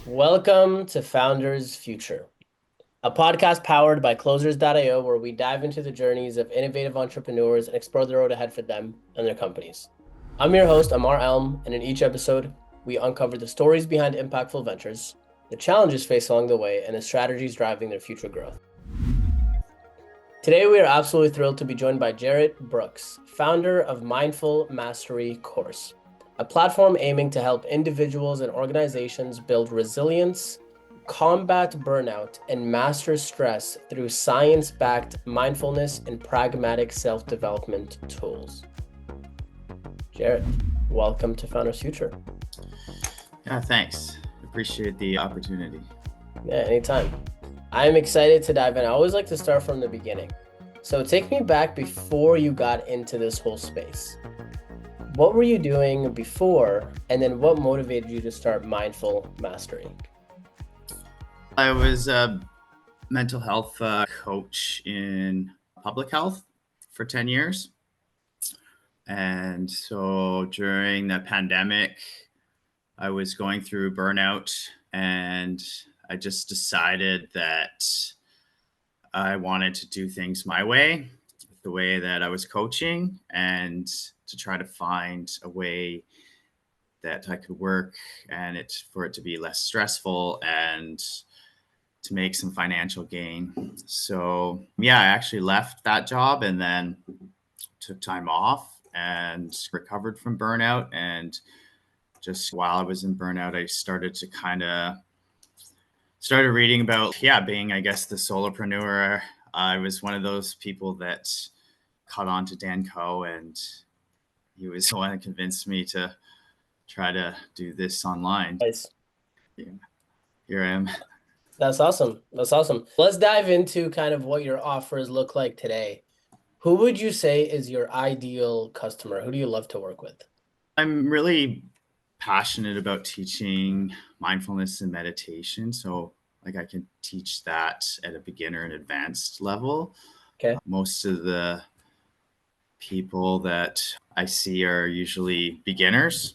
Welcome to Founders Future, a podcast powered by Closers.io, where we dive into the journeys of innovative entrepreneurs and explore the road ahead for them and their companies. I'm your host, Ammar, and in each episode, we uncover the stories behind impactful ventures, the challenges faced along the way, and the strategies driving their future growth. Today, we are absolutely thrilled to be joined by Jarret Brooks, founder of Mindful Mastery Course, a platform aiming to help individuals and organizations build resilience, combat burnout, and master stress through science-backed mindfulness and pragmatic self-development tools. Jarret, welcome to Founders Future. Yeah, thanks. Appreciate the opportunity. Yeah, anytime. I'm excited to dive in. I always like to start from the beginning. So take me back before you got into this whole space. What were you doing before, and then what motivated you to start Mindful Mastery? I was a mental health coach in public health for 10 years. And so during the pandemic, I was going through burnout, and I just decided that I wanted to do things my way, the way that I was coaching, and to try to find a way that I could work and for it to be less stressful and to make some financial gain. So yeah, I actually left that job and then took time off and recovered from burnout. And just while I was in burnout, I started reading about, being, I guess, the solopreneur. I was one of those people that caught on to Dan Coe, and he was the one that convinced me to try to do this online. Nice. Yeah, here I am. That's awesome. That's awesome. Let's dive into kind of what your offers look like today. Who would you say is your ideal customer? Who do you love to work with? I'm really passionate about teaching mindfulness and meditation. So like I can teach that at a beginner and advanced level. Okay. Most of the people that I see are usually beginners.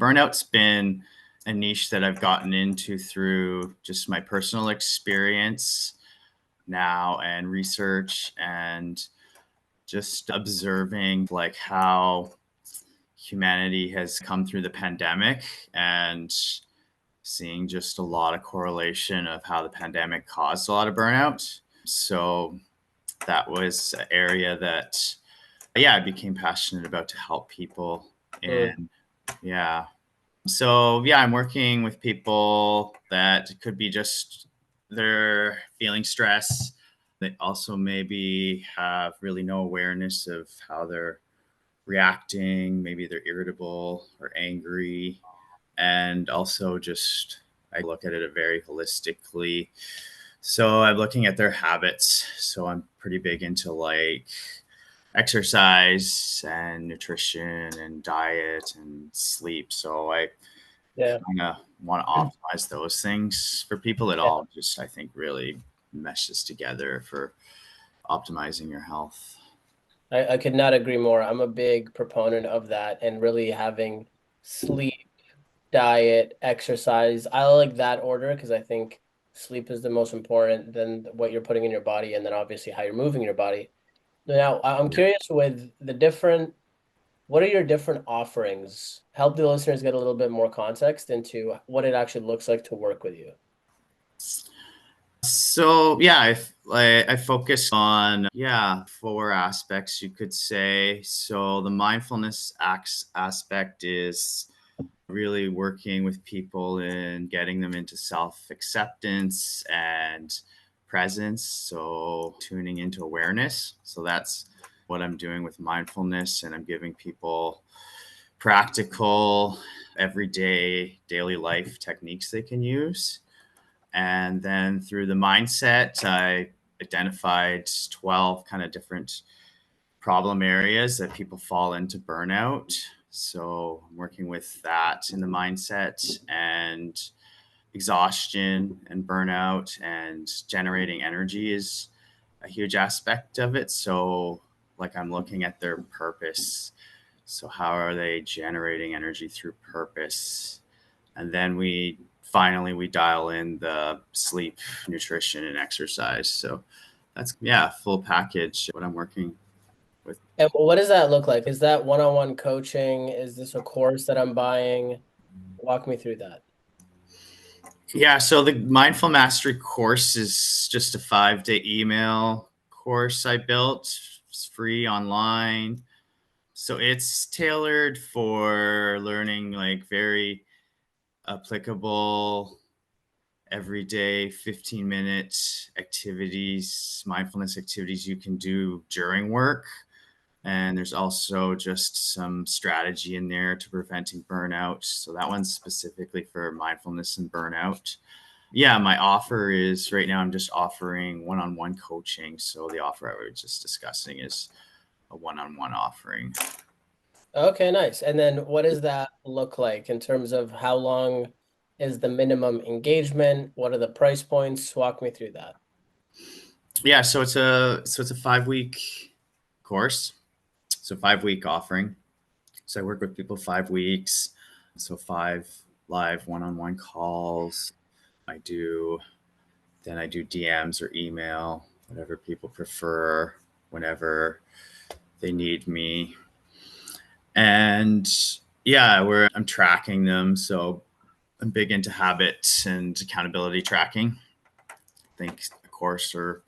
Burnout's been a niche that I've gotten into through just my personal experience now and research and just observing like how humanity has come through the pandemic and seeing just a lot of correlation of how the pandemic caused a lot of burnout. So that was an area that, I became passionate about to help people. And I'm working with people that could be just they're feeling stress. They also maybe have really no awareness of how they're reacting. Maybe they're irritable or angry. And also just, I look at it very holistically. So I'm looking at their habits. So I'm pretty big into like exercise and nutrition and diet and sleep. So I kind of want to optimize those things for people. It all just, I think, really meshes together for optimizing your health. I could not agree more. I'm a big proponent of that and really having sleep, diet, exercise. I like that order because I think sleep is the most important than what you're putting in your body and then obviously how you're moving your body. Now, I'm curious with what are your different offerings? Help the listeners get a little bit more context into what it actually looks like to work with you. So I focus on four aspects, you could say. So the mindfulness aspect is really working with people and getting them into self-acceptance and presence. So tuning into awareness. So that's what I'm doing with mindfulness, and I'm giving people practical, everyday, daily life techniques they can use. And then through the mindset, I identified 12 kind of different problem areas that people fall into burnout. So I'm working with that in the mindset, and exhaustion and burnout and generating energy is a huge aspect of it. So like I'm looking at their purpose. So how are they generating energy through purpose? And then we finally we dial in the sleep, nutrition, and exercise. So that's, yeah, full package what I'm working with. And what does that look like? Is that one-on-one coaching? Is this a course that I'm buying? Walk me through that. Yeah, so the Mindful Mastery course is just a 5-day email course I built. It's free online. So it's tailored for learning like very applicable everyday 15-minute activities, mindfulness activities you can do during work. And there's also just some strategy in there to preventing burnout. So that one's specifically for mindfulness and burnout. Yeah, my offer is right now I'm just offering one-on-one coaching. So the offer I was just discussing is a one-on-one offering. Okay, nice. And then what does that look like in terms of how long is the minimum engagement? What are the price points? Walk me through that. Yeah, so it's a 5-week course. So 5-week offering. So I work with people 5 weeks. So 5 live one-on-one calls. I do I do DMs or email, whatever people prefer, whenever they need me. And yeah, I'm tracking them. So I'm big into habits and accountability tracking. I think a course or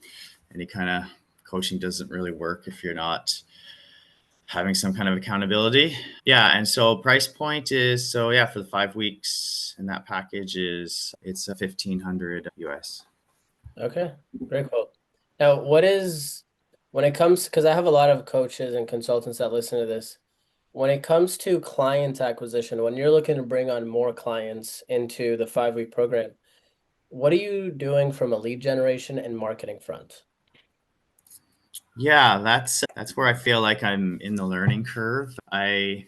any kind of coaching doesn't really work if you're not having some kind of accountability. Yeah. And so price point is, so yeah, for the 5 weeks, and that package it's a 1,500 US. Okay, very cool. Now, when it comes, because I have a lot of coaches and consultants that listen to this, when it comes to client acquisition, when you're looking to bring on more clients into the 5-week program, what are you doing from a lead generation and marketing front? Yeah, that's where I feel like I'm in the learning curve. I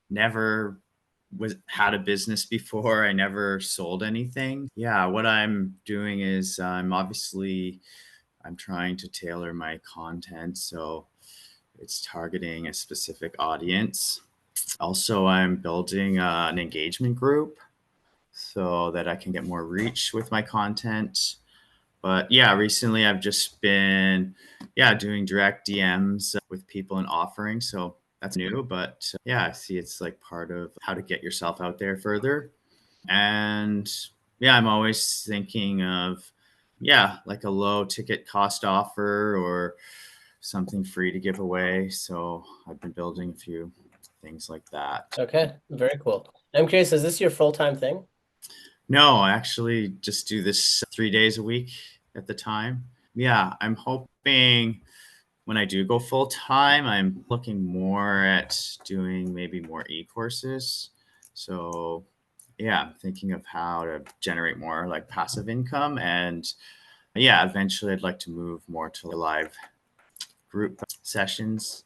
never was had a business before. I never sold anything. Yeah, what I'm doing is I'm trying to tailor my content so it's targeting a specific audience. Also, I'm building an engagement group so that I can get more reach with my content. But yeah, recently I've just been, yeah, doing direct DMs with people and offering. So that's new, but yeah, I see it's like part of how to get yourself out there further. And yeah, I'm always thinking of, yeah, like a low ticket cost offer or something free to give away. So I've been building a few things like that. Okay, very cool. I'm curious, is this your full-time thing? No, I actually just do this 3 days a week at the time. Yeah, I'm hoping when I do go full time, I'm looking more at doing maybe more e-courses. So, yeah, I'm thinking of how to generate more like passive income. And yeah, eventually I'd like to move more to live group sessions,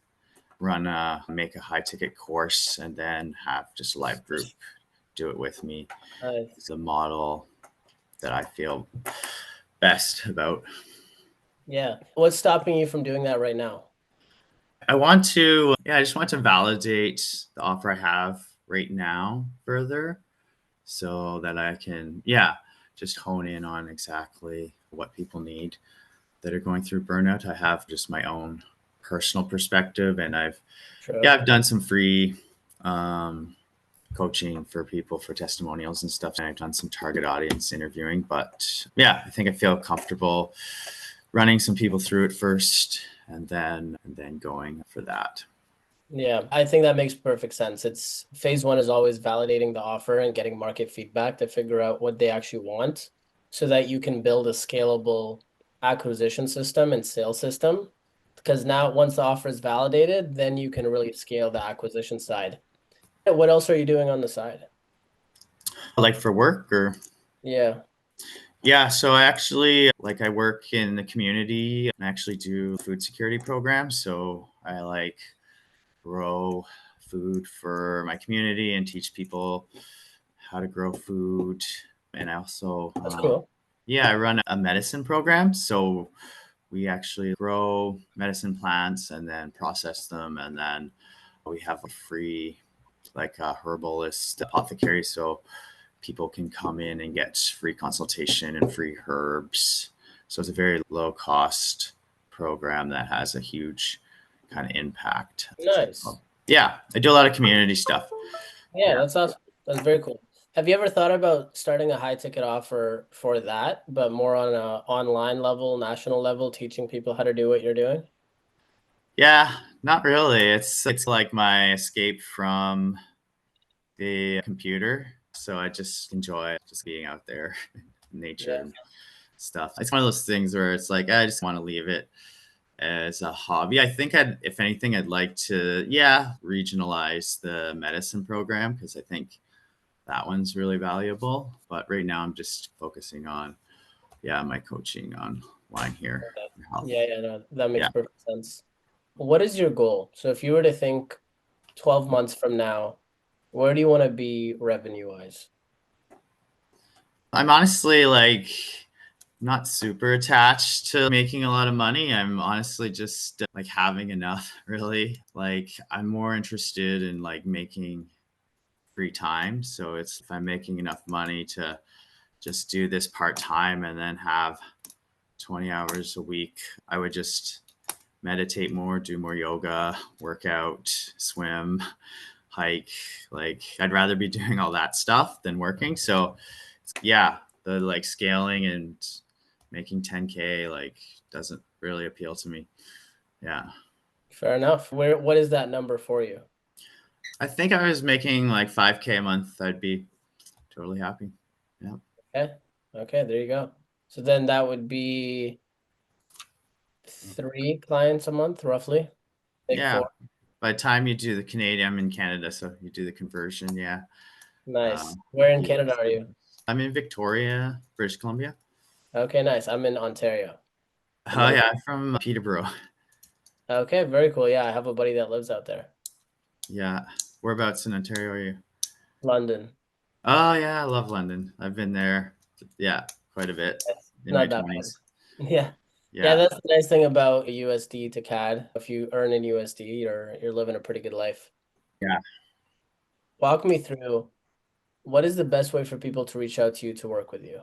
make a high ticket course, and then have just a live group do it with me. Nice. It's a model that I feel best about. Yeah. What's stopping you from doing that right now? I just want to validate the offer I have right now further so that I can, yeah, just hone in on exactly what people need that are going through burnout. I have just my own personal perspective, and True. I've done some free um, coaching for people for testimonials and stuff. And I've done some target audience interviewing, but yeah, I think I feel comfortable running some people through it first and then going for that. Yeah, I think that makes perfect sense. It's phase one is always validating the offer and getting market feedback to figure out what they actually want so that you can build a scalable acquisition system and sales system. Because now, once the offer is validated, then you can really scale the acquisition side. What else are you doing on the side? Like for work or Yeah, yeah, so I work in the community and actually do food security programs. So I like grow food for my community and teach people how to grow food. And I also, that's cool. yeah, I run a medicine program. So we actually grow medicine plants and then process them. And then we have a free, like a herbalist apothecary. So people can come in and get free consultation and free herbs. So it's a very low cost program that has a huge kind of impact. Nice. Yeah, I do a lot of community stuff. Yeah, Yeah. that's awesome. That's very cool. Have you ever thought about starting a high ticket offer for that, but more on a online level, national level, teaching people how to do what you're doing? Yeah, not really. It's like my escape from the computer. So I just enjoy just being out there, in nature Yeah. and stuff. It's one of those things where it's like I just want to leave it as a hobby. I think if anything, I'd like to, yeah, regionalize the medicine program because I think that one's really valuable. But right now, I'm just focusing on, yeah, my coaching online here for health. Yeah, no, that makes Yeah. perfect sense. What is your goal? So if you were to think 12 months from now, where do you want to be revenue wise? I'm honestly like not super attached to making a lot of money. I'm honestly just like having enough, really. Like I'm more interested in like making free time. So it's if I'm making enough money to just do this part time and then have 20 hours a week, I would just meditate more, do more yoga, work out, swim, hike. Like I'd rather be doing all that stuff than working. So yeah, the like scaling and making 10K like doesn't really appeal to me. Yeah. Fair enough. What is that number for you? I think I was making like 5K a month. I'd be totally happy. Yeah. Okay. Okay, there you go. So then that would be 3 clients a month, roughly. Big Yeah. four. By the time you do the Canadian, I'm in Canada, so you do the conversion. Yeah. Nice. Where in Canada US. are you? I'm in Victoria, British Columbia. Okay, nice. I'm in Ontario. In Oh North. yeah, I'm from Peterborough. Okay, very cool. Yeah, I have a buddy that lives out there. Yeah. Whereabouts in Ontario are you? London. Oh yeah, I love London. I've been there. Yeah, quite a bit It's in my not that bad. 20s. Yeah. Yeah, Yeah. that's the nice thing about USD to CAD. If you earn in USD, you're living a pretty good life. Yeah. Walk me through what is the best way for people to reach out to you to work with you?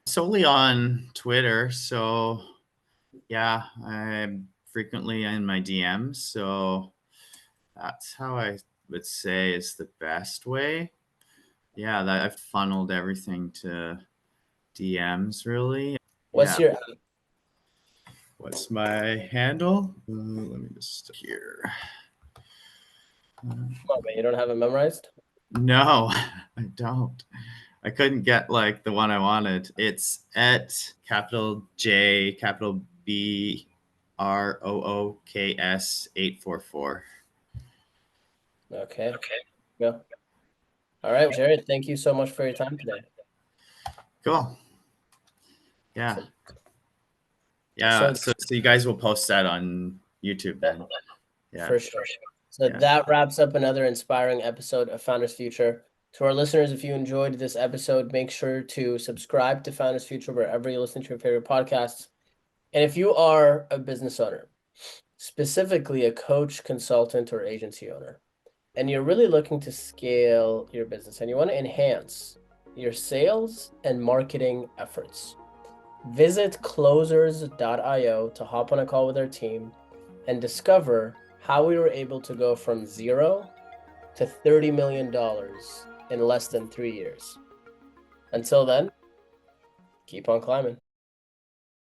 Solely on Twitter. So yeah, I'm frequently in my DMs. So that's how I would say is the best way. Yeah, that I've funneled everything to DMs really. What's Yeah. your What's my handle? Let me just here. Come on, man, you don't have it memorized? No, I don't. I couldn't get like the one I wanted. It's at capital J, capital BROOKS 844. Okay. Yeah. All right, Jarret, thank you so much for your time today. Cool. Yeah. So, Yeah. so So you guys will post that on YouTube then. Yeah. for sure. So Yeah. that wraps up another inspiring episode of Founders Future. To our listeners, if you enjoyed this episode, make sure to subscribe to Founders Future wherever you listen to your favorite podcasts. And if you are a business owner, specifically a coach, consultant, or agency owner, and you're really looking to scale your business and you want to enhance your sales and marketing efforts, visit closers.io to hop on a call with our team and discover how we were able to go from zero to $30 million in less than 3 years. Until then, keep on climbing.